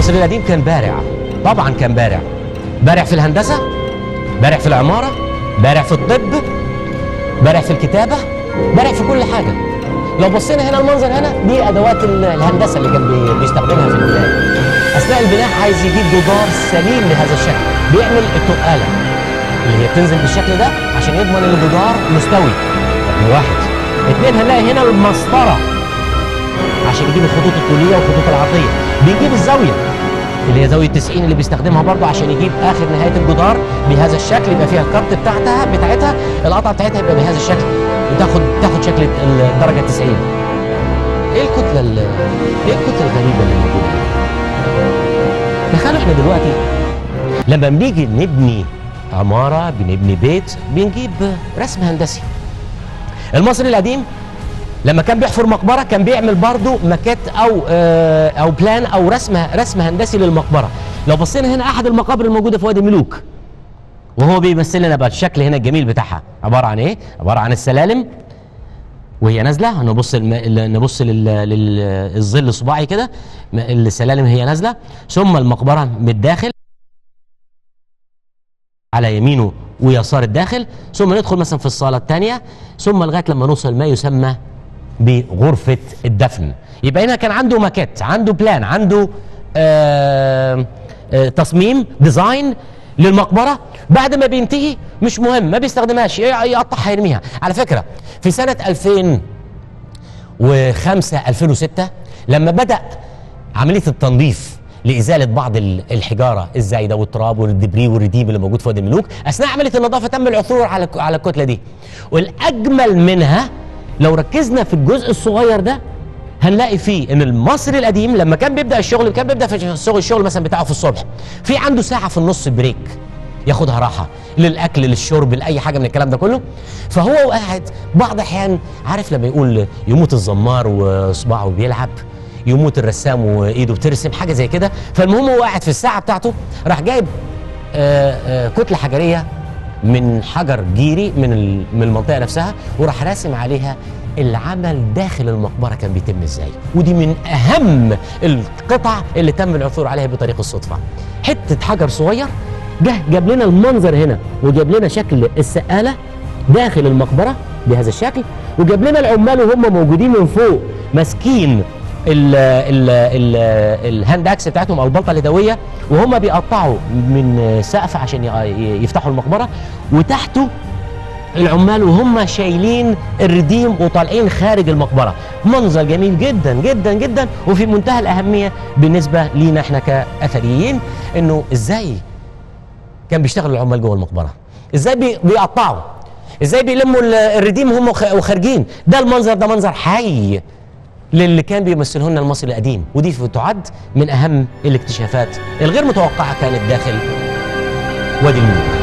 المصري القديم كان بارع، طبعا كان بارع، بارع في الهندسه، بارع في العماره، بارع في الطب، بارع في الكتابه، بارع في كل حاجه. لو بصينا هنا المنظر هنا دي ادوات الهندسه اللي كان بيستخدمها في البناء. اثناء البناء عايز يجيب جدار سليم لهذا الشكل، بيعمل التقاله اللي هي بتنزل بالشكل ده عشان يضمن ان الجدار مستوي. واحد. اثنين، هنلاقي هنا المسطره عشان يجيب الخطوط الطوليه والخطوط العرضيه. بيجيب الزاويه اللي هي زاويه 90 اللي بيستخدمها برضه عشان يجيب اخر نهايه الجدار بهذا الشكل، يبقى فيها الكت بتاعتها القطعه بتاعتها يبقى بهذا الشكل، وتاخد شكل الدرجه 90. ايه الكتله الغريبه اللي موجوده دي؟ تخيلوا احنا دلوقتي لما بنيجي نبني عماره، بنبني بيت، بنجيب رسم هندسي. المصري القديم لما كان بيحفر مقبره كان بيعمل برضه ماكيت او بلان او رسم هندسي للمقبره. لو بصينا هنا احد المقابر الموجوده في وادي الملوك وهو بيمثل لنا بقى الشكل هنا الجميل بتاعها، عباره عن ايه؟ عباره عن السلالم وهي نازله، نبص للظل صباعي كده، السلالم هي نازله، ثم المقبره من الداخل على يمينه ويسار الداخل، ثم ندخل مثلا في الصاله الثانيه، ثم لغايه لما نوصل ما يسمى بغرفه الدفن. يبقى هنا كان عنده ماكيت، عنده بلان، عنده تصميم ديزاين للمقبره. بعد ما بينتهي مش مهم، ما بيستخدمهاش، يقطعها يرميها. على فكره في سنه 2005 2006 لما بدأ عمليه التنظيف لازاله بعض الحجاره الزايده والتراب والدبري والرديم اللي موجود في وادي الملوك، اثناء عمليه النظافه تم العثور على الكتله دي. والاجمل منها لو ركزنا في الجزء الصغير ده هنلاقي فيه ان المصري القديم لما كان بيبدا الشغل في الشغل مثلا بتاعه في الصبح، في عنده ساعه في النص بريك ياخدها راحه للاكل للشرب لاي حاجه من الكلام ده كله. فهو قاعد بعض احيان، عارف لما يقول يموت الزمار وصباعه بيلعب، يموت الرسام وايده بترسم، حاجه زي كده. فالمهم هو قاعد في الساعه بتاعته راح جايب كتله حجريه من حجر جيري من المنطقه نفسها، وراح راسم عليها العمل داخل المقبره كان بيتم ازاي. ودي من اهم القطع اللي تم العثور عليها بطريق الصدفه. حته حجر صغير جاب لنا المنظر هنا، وجاب لنا شكل السقاله داخل المقبره بهذا الشكل، وجاب لنا العمال وهم موجودين من فوق ماسكين الهاند اكس بتاعتهم او البلطه اليدويه، وهم بيقطعوا من سقف عشان يفتحوا المقبره، وتحته العمال وهم شايلين الرديم وطالعين خارج المقبره. منظر جميل جدا جدا جدا، وفي منتهى الاهميه بالنسبه لينا احنا كاثريين، انه ازاي كان بيشتغلوا العمال جوه المقبره، ازاي بيقطعوا، ازاي بيلموا الرديم هم وخارجين. ده المنظر ده منظر حي للي كان بيمثله لنا المصري القديم، ودي تعد من اهم الاكتشافات الغير متوقعه كانت داخل وادي الملوك.